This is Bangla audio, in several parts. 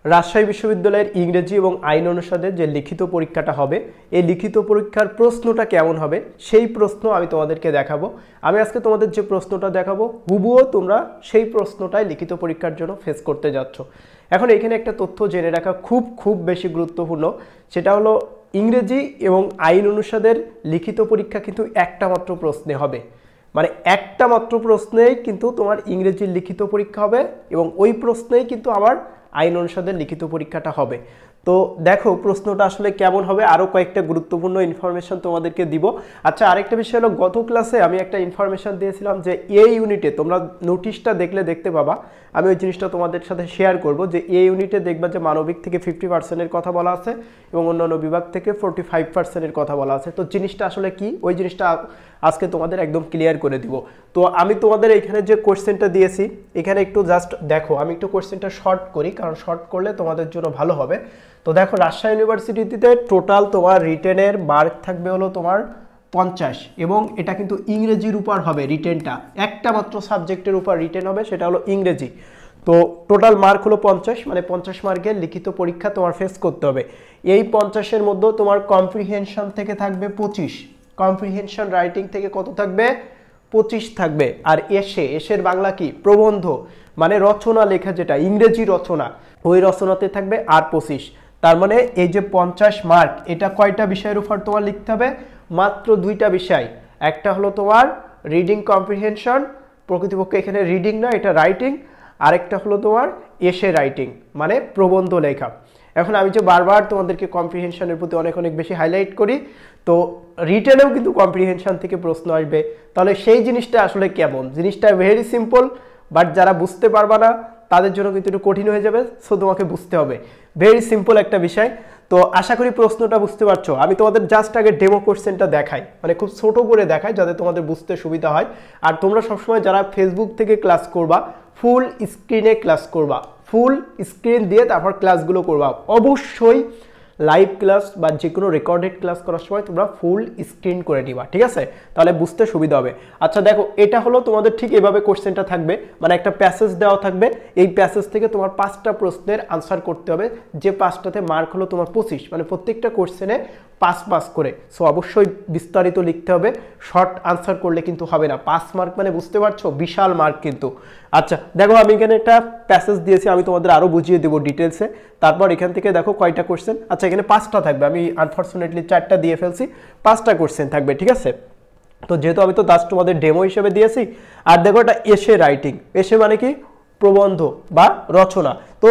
রাজশাহী বিশ্ববিদ্যালয়ের ইংরেজি এবং আইন অনুষদের যে লিখিত পরীক্ষাটা হবে, এই লিখিত পরীক্ষার প্রশ্নটা কেমন হবে সেই প্রশ্ন আমি তোমাদেরকে দেখাবো। আমি আজকে তোমাদের যে প্রশ্নটা দেখাবো হুবহুও তোমরা সেই প্রশ্নটাই লিখিত পরীক্ষার জন্য ফেস করতে যাচ্ছ। এখন এখানে একটা তথ্য জেনে রাখা খুব বেশি গুরুত্বপূর্ণ, সেটা হলো ইংরেজি এবং আইন অনুষদের লিখিত পরীক্ষা কিন্তু একটা মাত্র প্রশ্নে হবে। মানে একটা মাত্র প্রশ্নেই কিন্তু তোমার ইংরেজির লিখিত পরীক্ষা হবে এবং ওই প্রশ্নেই কিন্তু আবার আইন অনুষদের লিখিত পরীক্ষাটা হবে। তো দেখো প্রশ্নটা আসলে কেমন হবে, আরও কয়েকটা গুরুত্বপূর্ণ ইনফরমেশন তোমাদেরকে দিব। আচ্ছা, আরেকটা বিষয় হলো গত ক্লাসে আমি একটা ইনফরমেশন দিয়েছিলাম যে এই ইউনিটে তোমরা নোটিশটা দেখলে দেখতে পাবা, আমি ওই জিনিসটা তোমাদের সাথে শেয়ার করব যে এই ইউনিটে দেখবা যে মানবিক থেকে 50%-এর কথা বলা আছে এবং অন্যান্য বিভাগ থেকে 45%-এর কথা বলা আছে। তো জিনিসটা আসলে কি, ওই জিনিসটা আজকে তোমাদের একদম ক্লিয়ার করে দিব। তো আমি তোমাদের এখানে যে কোশ্চেনটা দিয়েছি এখানে একটু জাস্ট দেখো, আমি একটু কোশ্চেনটা শর্ট করি কারণ শর্ট করলে তোমাদের জন্য ভালো হবে। তো দেখো, রাজশাহী ইউনিভার্সিটিতে টোটাল তোমার রিটেনের মার্ক থাকবে হলো তোমার 50 এবং এটা কিন্তু ইংরেজির উপর হবে। রিটেনটা একটা মাত্র সাবজেক্টের উপর রিটেন হবে, সেটা হলো ইংরেজি। তো টোটাল মার্ক হলো 50, মানে 50 মার্কের লিখিত পরীক্ষা তোমার ফেস করতে হবে। এই 50-এর মধ্যে তোমার কম্প্রিহেনশন থেকে থাকবে 25, কম্প্রিহেনশন রাইটিং থেকে কত থাকবে 25 থাকবে। আর এসের বাংলা কি, প্রবন্ধ মানে রচনা লেখা, যেটা ইংরেজি রচনা, ওই রচনাতে থাকবে আর 25। তার মানে এই যে 50 মার্ক, এটা কয়টা বিষয়ের উপর তোমার লিখতে হবে, মাত্র 2টা বিষয়। একটা হলো তোমার রিডিং কম্প্রিহেনশন, প্রকৃতপক্ষে এখানে রিডিং না, এটা রাইটিং। আরেকটা হলো তোমার রাইটিং মানে প্রবন্ধ লেখা। এখন আমি যে বারবার তোমাদেরকে কম্প্রিহেনশনের প্রতি অনেক বেশি হাইলাইট করি, তো রিটেনেও কিন্তু কম্প্রিহেনশন থেকে প্রশ্ন আসবে। তাহলে সেই জিনিসটা আসলে কেমন, জিনিসটা ভেরি সিম্পল, বাট যারা বুঝতে পারবা না তাদের জন্য কিন্তু একটু কঠিন হয়ে যাবে। সো তোমাকে বুঝতে হবে, ভেরি সিম্পল একটা বিষয়। তো আশা করি প্রশ্নটা বুঝতে পারছো। আমি তোমাদের জাস্ট আগে ডেমো কোশ্চেনটা দেখাই, মানে খুব ছোট করে দেখাই যাতে তোমাদের বুঝতে সুবিধা হয়। আর তোমরা সবসময় যারা ফেসবুক থেকে ক্লাস করবা ফুল স্ক্রিনে ক্লাস করবা, ফুল স্ক্রিন দিয়ে তারপর ক্লাসগুলো করবা। অবশ্যই লাইভ ক্লাস বা যে কোনো রেকর্ডেড ক্লাস করার সময় তোমরা ফুল স্ক্রিন করে নিবা, ঠিক আছে? তাহলে বুঝতে সুবিধা হবে। আচ্ছা দেখো, এটা হলো তোমাদের ঠিক এভাবে কোশ্চেনটা থাকবে, মানে একটা প্যাসেজ দেওয়া থাকবে, এই প্যাসেজ থেকে তোমার 5টা প্রশ্নের আনসার করতে হবে, যে 5টাতে মার্ক হলো তোমার 25, মানে প্রত্যেকটা কোশ্চেনে 5 করে। সো অবশ্যই বিস্তারিত লিখতে হবে, শর্ট আনসার করলে কিন্তু হবে না। 5 মার্ক মানে বুঝতে পারছো, বিশাল মার্ক কিন্তু। আচ্ছা দেখো, আমি এখানে একটা প্যাসেজ দিয়েছি, আমি তোমাদের আরো বুঝিয়ে দেবো ডিটেলসে। তারপর এখান থেকে দেখো কয়টা কোশ্চেন। আচ্ছা এখানে 5টা থাকবে, আমি আনফরচুনেটলি 4টা দিয়ে ফেলছি, 5টা কোশ্চেন থাকবে, ঠিক আছে? তো যেহেতু আমি তো জাস্ট তোমাদের ডেমো হিসেবে দিয়েছি। আর দেখো এটা রাইটিং, মানে কি, প্রবন্ধ বা রচনা। তো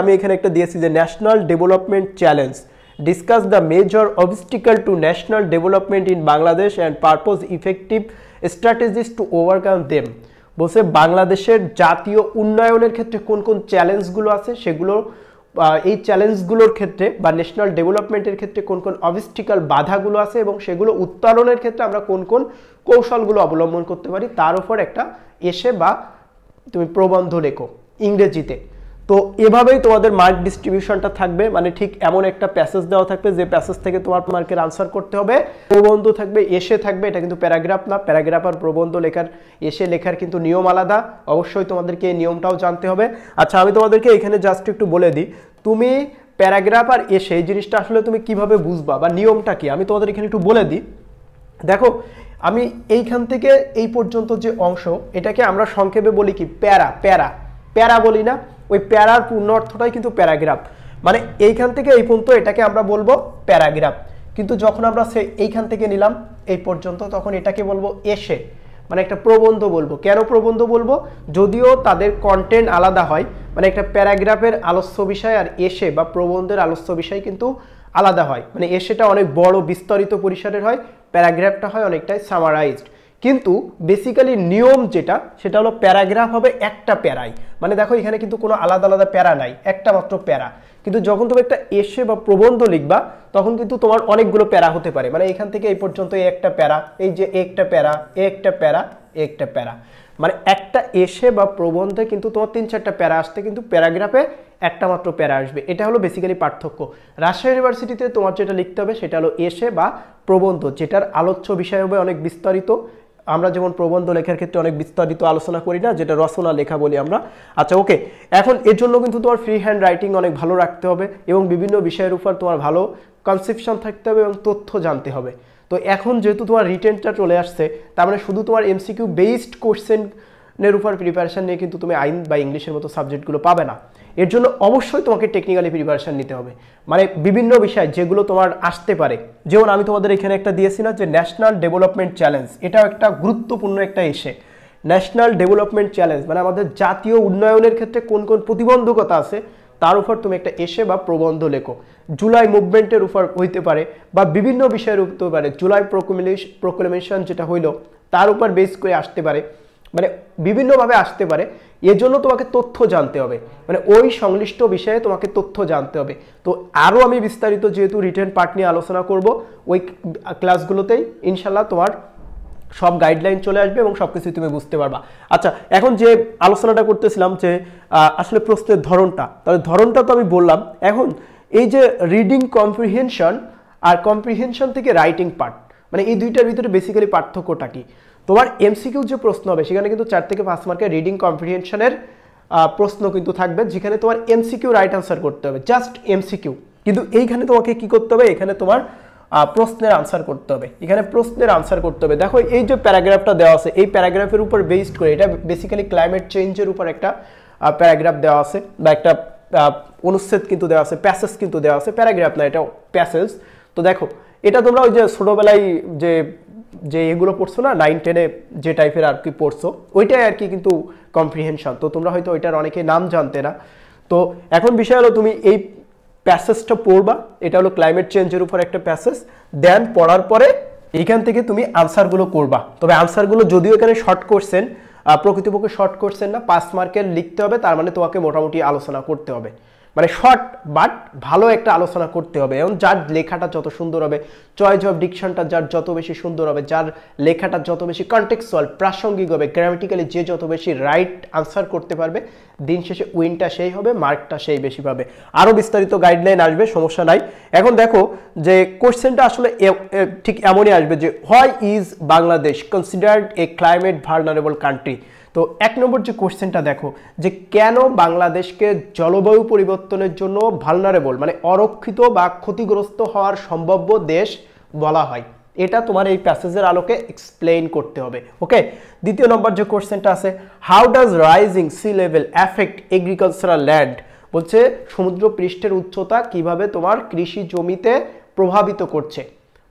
আমি এখানে একটা দিয়েছি যে national development challenge, discuss the major obstacle to national development in Bangladesh and purpose effective strategies to overcome them. বলছে বাংলাদেশের জাতীয় উন্নয়নের ক্ষেত্রে কোন কোন চ্যালেঞ্জগুলো আছে সেগুলো, এই চ্যালেঞ্জগুলোর ক্ষেত্রে বা ন্যাশনাল ডেভেলপমেন্টের ক্ষেত্রে কোন কোন অবস্টিক্যাল বাধাগুলো আছে এবং সেগুলো উত্তরণের ক্ষেত্রে আমরা কোন কোন কৌশলগুলো অবলম্বন করতে পারি, তার উপর একটা বা তুমি প্রবন্ধ লেখো ইংরেজিতে। তো এভাবেই তোমাদের মার্ক ডিস্ট্রিবিউশনটা থাকবে, মানে ঠিক এমন একটা প্যাসেজ দেওয়া থাকবে যে প্যাসেজ থেকে তোমার মার্কের আনসার করতে হবে। প্রবন্ধ থাকবে, থাকবে, এটা কিন্তু প্যারাগ্রাফ না, প্যারাগ্রাফ আর প্রবন্ধ লেখার লেখার কিন্তু নিয়ম আলাদা, অবশ্যই তোমাদেরকে এই নিয়মটাও জানতে হবে। আচ্ছা আমি তোমাদেরকে এখানে জাস্ট একটু বলে দিই, তুমি প্যারাগ্রাফ আর এই জিনিসটা আসলে তুমি কিভাবে বুঝবা বা নিয়মটা কি, আমি তোমাদের এখানে একটু বলে দিই। দেখো আমি এইখান থেকে এই পর্যন্ত যে অংশ, এটাকে আমরা সংক্ষেপে বলি কি, প্যারা বলি না, ওই প্যারার পূর্ণ অর্থটাই কিন্তু প্যারাগ্রাফ। মানে এইখান থেকে এই পর্যন্ত এটাকে আমরা বলবো প্যারাগ্রাফ। কিন্তু যখন আমরা এইখান থেকে নিলাম এই পর্যন্ত, তখন এটাকে বলবো মানে একটা প্রবন্ধ বলবো। কেন প্রবন্ধ বলবো? যদিও তাদের কন্টেন্ট আলাদা হয়, মানে একটা প্যারাগ্রাফের আলোচ্য বিষয় আর বা প্রবন্ধের আলোচ্য বিষয় কিন্তু আলাদা হয়। মানে এসেটা অনেক বড় বিস্তারিত পরিসরের হয়, প্যারাগ্রাফটা হয় অনেকটাই সামারাইজড। কিন্তু বেসিক্যালি নিয়ম যেটা, সেটা হলো প্যারাগ্রাফ হবে একটা প্যারাই। মানে দেখো এখানে কিন্তু কোনো আলাদা আলাদা প্যারা নাই, একটা মাত্র প্যারা। কিন্তু যখন তুমি একটা বা প্রবন্ধ লিখবা তখন কিন্তু তোমার অনেকগুলো প্যারা হতে পারে। মানে এখান থেকে এই পর্যন্ত একটা প্যারা, এই যে একটা প্যারা, একটা প্যারা, একটা প্যারা, মানে একটা বা প্রবন্ধে কিন্তু তোমার 3-4টা প্যারা আসতে, কিন্তু প্যারাগ্রাফে একটা মাত্র প্যারা আসবে। এটা হলো বেসিক্যালি পার্থক্য। রাজশাহী ইউনিভার্সিটিতে তোমার যেটা লিখতে হবে সেটা হলো বা প্রবন্ধ, যেটার আলোচ্য বিষয় হবে অনেক বিস্তারিত, আমরা যেমন প্রবন্ধ লেখার ক্ষেত্রে অনেক বিস্তারিত আলোচনা করি না, যেটা রচনা লেখা বলি আমরা। আচ্ছা ওকে, এখন এর জন্য কিন্তু তোমার ফ্রি হ্যান্ড রাইটিং অনেক ভালো রাখতে হবে এবং বিভিন্ন বিষয়ের উপর তোমার ভালো কনসেপশন থাকতে হবে এবং তথ্য জানতে হবে। তো এখন যেহেতু তোমার রিটেনটা চলে আসছে, তার মানে শুধু তোমার এমসিকিউ বেসড কোশ্চেনের উপর প্রিপারেশন নিয়ে কিন্তু তুমি আইন বা ইংলিশের মতো সাবজেক্টগুলো পাবে না। এর জন্য অবশ্যই তোমাকে টেকনিক্যালি প্রিপারেশন নিতে হবে, মানে বিভিন্ন বিষয় যেগুলো তোমার আসতে পারে। যেমন আমি তোমাদের এখানে একটা দিয়েছি না যে ন্যাশনাল ডেভেলপমেন্ট চ্যালেঞ্জ, এটাও একটা গুরুত্বপূর্ণ একটা এসে। ন্যাশনাল ডেভেলপমেন্ট চ্যালেঞ্জ মানে আমাদের জাতীয় উন্নয়নের ক্ষেত্রে কোন কোন প্রতিবন্ধকতা আছে তার উপর তুমি একটা এসে বা প্রবন্ধ লেখো। জুলাই মুভমেন্টের উপর হইতে পারে বা বিভিন্ন বিষয়ের হতে পারে, জুলাই প্রোক্লেমেশন যেটা হইলো তার উপর বেস করে আসতে পারে, মানে বিভিন্নভাবে আসতে পারে। এর জন্য তোমাকে তথ্য জানতে হবে, মানে ওই সংশ্লিষ্ট বিষয়ে তোমাকে তথ্য জানতে হবে। তো আরও আমি বিস্তারিত যেহেতু রিটেন পার্ট নিয়ে আলোচনা করব, ওই ক্লাসগুলোতেই ইনশাল্লাহ তোমার সব গাইডলাইন চলে আসবে এবং সব কিছুই তুমি বুঝতে পারবা। আচ্ছা, এখন যে আলোচনাটা করতেছিলাম যে আসলে প্রশ্নের ধরনটা, তাহলে ধরনটা তো আমি বললাম। এখন এই যে রিডিং কম্প্রিহেনশন আর কম্প্রিহেনশন থেকে রাইটিং পার্ট, মানে এই দুইটার ভিতরে বেসিক্যালি পার্থক্যটা কি? তোমার এমসিকিউ যে প্রশ্ন হবে সেখানে কিন্তু 4 থেকে 5 মার্কের রিডিং কম্প্রিহেনশনের প্রশ্ন কিন্তু থাকবে, যেখানে তোমার এমসিকিউ রাইট আনসার করতে হবে, জাস্ট এমসিকিউ। কিন্তু এইখানে তোমাকে কি করতে হবে, এখানে তোমার প্রশ্নের আনসার করতে হবে, এখানে প্রশ্নের আনসার করতে হবে। দেখো এই যে প্যারাগ্রাফটা দেওয়া আছে, এই প্যারাগ্রাফের উপর বেসড করে, এটা বেসিক্যালি ক্লাইমেট চেঞ্জের উপর একটা প্যারাগ্রাফ দেওয়া আছে বা একটা অনুচ্ছেদ কিন্তু দেওয়া আছে, প্যাসেজ কিন্তু দেওয়া আছে, প্যারাগ্রাফ না, এটা প্যাসেজ। তো দেখো এটা তোমরা ওই যে ছোটোবেলায় যে এগুলো পড়ছো না, 9-10-এ যে টাইপের আর কি পড়ছো, ওইটাই আর কি কিন্তু কম্প্রিহেনশন। তো তোমরা হয়তো ওইটার অনেকে নাম জানতে না। তো এখন বিষয় হলো তুমি এই প্যাসেজটা পড়বা, এটা হলো ক্লাইমেট চেঞ্জের উপর একটা প্যাসেজ। দেন পড়ার পরে এইখান থেকে তুমি আনসারগুলো করবা। তবে আনসারগুলো যদিও এখানে শর্ট কোশ্চেন, প্রকৃতপক্ষে শর্ট কোশ্চেন না, 5 মার্কের লিখতে হবে, তার মানে তোমাকে মোটামুটি আলোচনা করতে হবে, মানে শর্ট বাট ভালো একটা আলোচনা করতে হবে। এবং যার লেখাটা যত সুন্দর হবে, চয়েস অফ ডিকশনটা যার যত বেশি সুন্দর হবে, যার লেখাটা যত বেশি কনটেক্সচুয়াল প্রাসঙ্গিক হবে, গ্রামাটিক্যালি যে যত বেশি রাইট আনসার করতে পারবে, দিন শেষে উইনটা সেই হবে, মার্কটা সেই বেশি পাবে। আরও বিস্তারিত গাইডলাইন আসবে, সমস্যা নাই। এখন দেখো যে কোশ্চেনটা আসলে ঠিক এমনই আসবে যে why is Bangladesh considered A climate vulnerable country. তো 1 নম্বর যে কোশ্চেনটা দেখো যে কেন বাংলাদেশকে জলবায়ু পরিবর্তনের জন্য ভালনারেবল মানে অরক্ষিত বা ক্ষতিগ্রস্ত হওয়ার সম্ভাব্য দেশ বলা হয়, এটা তোমার এই প্যাসেজের আলোকে এক্সপ্লেইন করতে হবে। ওকে, 2 নম্বর যে কোশ্চেনটা আছে, how does rising sea level affect agricultural land, বলছে সমুদ্র পৃষ্ঠের উচ্চতা কিভাবে তোমার কৃষি জমিতে প্রভাবিত করছে।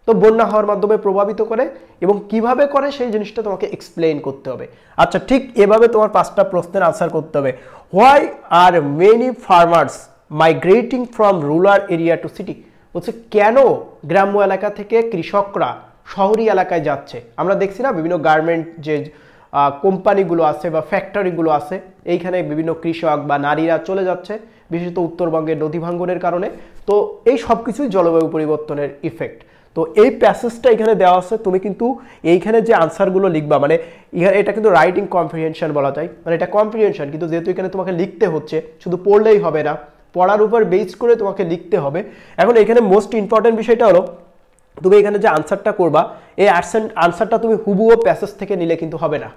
তো বন্যা হওয়ার মাধ্যমে প্রভাবিত করে এবং কিভাবে করে সেই জিনিসটা তোমাকে এক্সপ্লেইন করতে হবে। আচ্ছা, ঠিক এভাবে তোমার 5টা প্রশ্নের আনসার করতে হবে। Why are many farmers migrating from rural area to city, বলছে কেন গ্রাম্য এলাকা থেকে কৃষকরা শহরি এলাকায় যাচ্ছে। আমরা দেখছি না বিভিন্ন গার্মেন্ট যে কোম্পানিগুলো আছে বা ফ্যাক্টরিগুলো আছে, এইখানে বিভিন্ন কৃষক বা নারীরা চলে যাচ্ছে, বিশেষত উত্তরবঙ্গের নদী ভাঙ্গনের কারণে। তো এই সব কিছুই জলবায়ু পরিবর্তনের ইফেক্ট। তো এই প্যাসেজটা এখানে দেওয়া আছে, তুমি কিন্তু এইখানে যে আনসারগুলো লিখবা, মানে এটা কিন্তু রাইটিং কম্প্রিহেনশন বলা যায়, মানে এটা কম্প্রিহেনশন, কিন্তু যেহেতু এখানে তোমাকে লিখতে হচ্ছে, শুধু পড়লেই হবে না, পড়ার উপর বেস করে তোমাকে লিখতে হবে। এখন এখানে মোস্ট ইম্পর্টেন্ট বিষয়টা হলো তুমি এখানে যে আনসারটা করবা, এই আনসারটা তুমি হুবহু প্যাসেজ থেকে নিলে কিন্তু হবে না।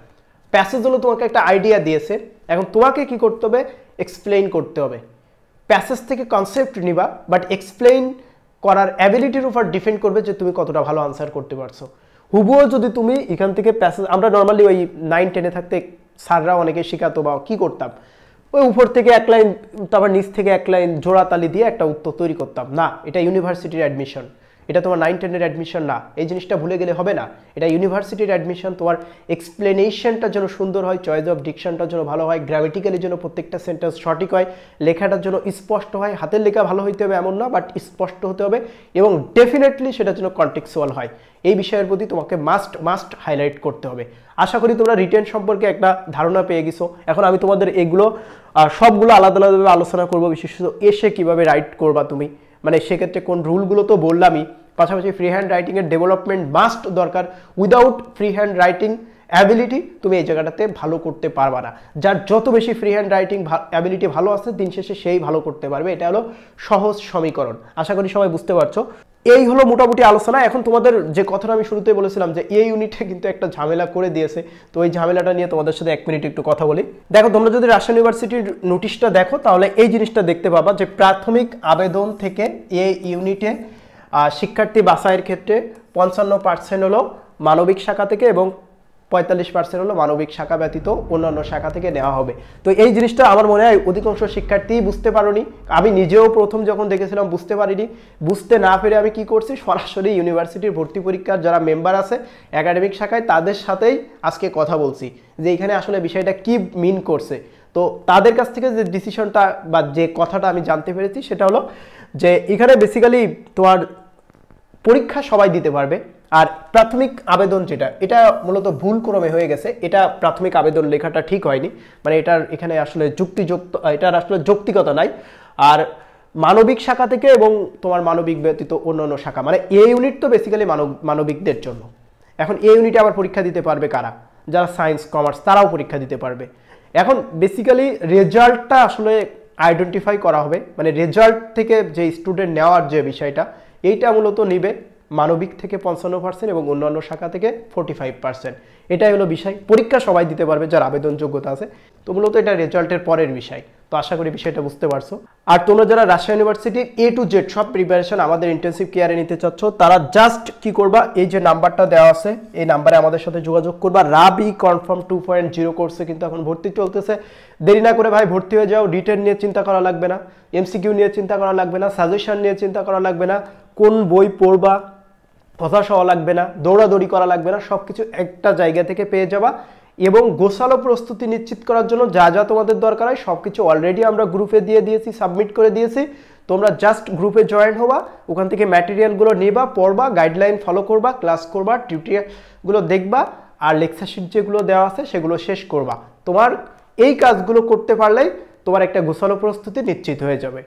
প্যাসেজ হলো তোমাকে একটা আইডিয়া দিয়েছে, এখন তোমাকে কি করতে হবে, এক্সপ্লেইন করতে হবে। প্যাসেজ থেকে কনসেপ্ট নিবা, বাট এক্সপ্লেইন করার অ্যাবিলিটির উপর ডিপেন্ড করবে যে তুমি কতটা ভালো আনসার করতে পারছো। হুবহু যদি তুমি এখান থেকে প্যাসেজ, আমরা নর্মালি ওই 9-10-এ থাকতে স্যাররা অনেকে শেখাতো বা কি করতাম, ওই উপর থেকে 1 লাইন তারপর নিচ থেকে 1 লাইন জোড়াতালি দিয়ে একটা উত্তর তৈরি করতাম না। এটা ইউনিভার্সিটির অ্যাডমিশন, এটা তোমার 9-10-এর অ্যাডমিশন না। এই জিনিসটা ভুলে গেলে হবে না, এটা ইউনিভার্সিটির অ্যাডমিশন। তোমার এক্সপ্লেনেশনটা যেন সুন্দর হয়, চয়েস অফ ডিকশনটা যেন ভালো হয়, গ্রামেটিক্যালি যেন প্রত্যেকটা সেন্টেন্স সঠিক হয়, লেখাটার জন্য স্পষ্ট হয়। হাতের লেখা ভালো হইতে হবে এমন না, বাট স্পষ্ট হতে হবে এবং ডেফিনেটলি সেটা যেন কন্টেক্সুয়াল হয়। এই বিষয়ের প্রতি তোমাকে মাস্ট হাইলাইট করতে হবে। আশা করি তোমরা রিটেন সম্পর্কে একটা ধারণা পেয়ে গেছো। এখন আমি তোমাদের এগুলো সবগুলো আলাদা আলাদাভাবে আলোচনা করবো, বিশেষত এসে কিভাবে রাইট করবা তুমি, মানে সেক্ষেত্রে কোন রুলগুলো তো বললামই, পাশাপাশি ফ্রি হ্যান্ড রাইটিংয়ের ডেভেলপমেন্ট মাস্ট দরকার। Without free hand writing ability তুমি এই জায়গাটাতে ভালো করতে পারবা না। যার যত বেশি ফ্রি হ্যান্ড রাইটিং অ্যাবিলিটি ভালো আছে, দিন শেষে সেই ভালো করতে পারবে। এটা হলো সহজ সমীকরণ। আশা করি সবাই বুঝতে পারছো। এই হলো মোটামুটি আলোচনা। এখন তোমাদের যে কথাটা আমি শুরুতে বলেছিলাম যে এই ইউনিটে কিন্তু একটা ঝামেলা করে দিয়েছে, তো ওই ঝামেলাটা নিয়ে তোমাদের সাথে 1 মিনিট একটু কথা বলি। দেখো, তোমরা যদি রাজশাহী ইউনিভার্সিটির নোটিশটা দেখো তাহলে এই জিনিসটা দেখতে পাবা যে প্রাথমিক আবেদন থেকে এই ইউনিটে শিক্ষার্থী বাছাইয়ের ক্ষেত্রে 55% হলো মানবিক শাখা থেকে এবং 45% হলো মানবিক শাখা ব্যতীত অন্যান্য শাখা থেকে নেওয়া হবে। তো এই জিনিসটা আমার মনে হয় অধিকাংশ শিক্ষার্থীই বুঝতে পারোনি। আমি নিজেও প্রথম যখন দেখেছিলাম বুঝতে পারিনি। বুঝতে না পেরে আমি কি করছি, সরাসরি ইউনিভার্সিটির ভর্তি পরীক্ষার যারা মেম্বার আছে একাডেমিক শাখায় তাদের সাথেই আজকে কথা বলছি যে এখানে আসলে বিষয়টা কি মিন করছে। তো তাদের কাছ থেকে যে ডিসিশনটা বা যে কথাটা আমি জানতে পেরেছি সেটা হলো যে এখানে বেসিক্যালি তোমার পরীক্ষা সবাই দিতে পারবে। আর প্রাথমিক আবেদন যেটা, এটা মূলত ভুল ক্রমে হয়ে গেছে। এটা প্রাথমিক আবেদন লেখাটা ঠিক হয়নি, মানে এটার এখানে আসলে এটার আসলে যৌক্তিকতা নাই। আর মানবিক শাখা থেকে এবং তোমার মানবিক ব্যতীত অন্যান্য শাখা, মানে এ ইউনিট তো বেসিক্যালি মানবিকদের জন্য। এখন এ ইউনিটে আবার পরীক্ষা দিতে পারবে কারা? যারা সায়েন্স কমার্স তারাও পরীক্ষা দিতে পারবে। এখন বেসিক্যালি রেজাল্টটা আসলে আইডেন্টিফাই করা হবে, মানে রেজাল্ট থেকে যে স্টুডেন্ট নেওয়ার যে বিষয়টা, এইটা মূলত নিবে মানবিক থেকে 55% এবং অন্যান্য শাখা থেকে 45%। এটাই হলো বিষয়। পরীক্ষা সবাই দিতে পারবে যার আবেদন যোগ্যতা আছে। তো মূলত এটা রেজাল্টের পরের বিষয়। তো আশা করি বিষয়টা বুঝতে পারছো। আর তোমরা যারা রাজশাহী ইউনিভার্সিটির A to Z সব প্রিপারেশন আমাদের ইন্টেনসিভ কেয়ারে নিতে চাচ্ছ, তারা জাস্ট কি করবা, এই যে নাম্বারটা দেওয়া আছে এই নাম্বারে আমাদের সাথে যোগাযোগ করবা। রাবি কনফার্ম 2.0 কোর্সে কিন্তু এখন ভর্তি চলতেছে। দেরি না করে ভাই ভর্তি হয়ে যাও। রিটেন নিয়ে চিন্তা করা লাগবে না, MCQ নিয়ে চিন্তা করা লাগবে না, সাজেশন নিয়ে চিন্তা করা লাগবে না, কোন বই পড়বা কথা সহ লাগবে না, দৌড়াদৌড়ি করা লাগবে না, সব কিছু একটা জায়গা থেকে পেয়ে যাবা। এবং গোছালো প্রস্তুতি নিশ্চিত করার জন্য যা যা তোমাদের দরকার হয় সব কিছু অলরেডি আমরা গ্রুপে দিয়ে দিয়েছি, সাবমিট করে দিয়েছি। তোমরা জাস্ট গ্রুপে জয়েন হবা, ওখান থেকে ম্যাটেরিয়ালগুলো নেবা, পড়বা, গাইডলাইন ফলো করবা, ক্লাস করবা, টিউটোরিয়ালগুলো দেখবা, আর লেকচার শিট যেগুলো দেওয়া আছে সেগুলো শেষ করবা। তোমার এই কাজগুলো করতে পারলেই তোমার একটা গোছালো প্রস্তুতি নিশ্চিত হয়ে যাবে।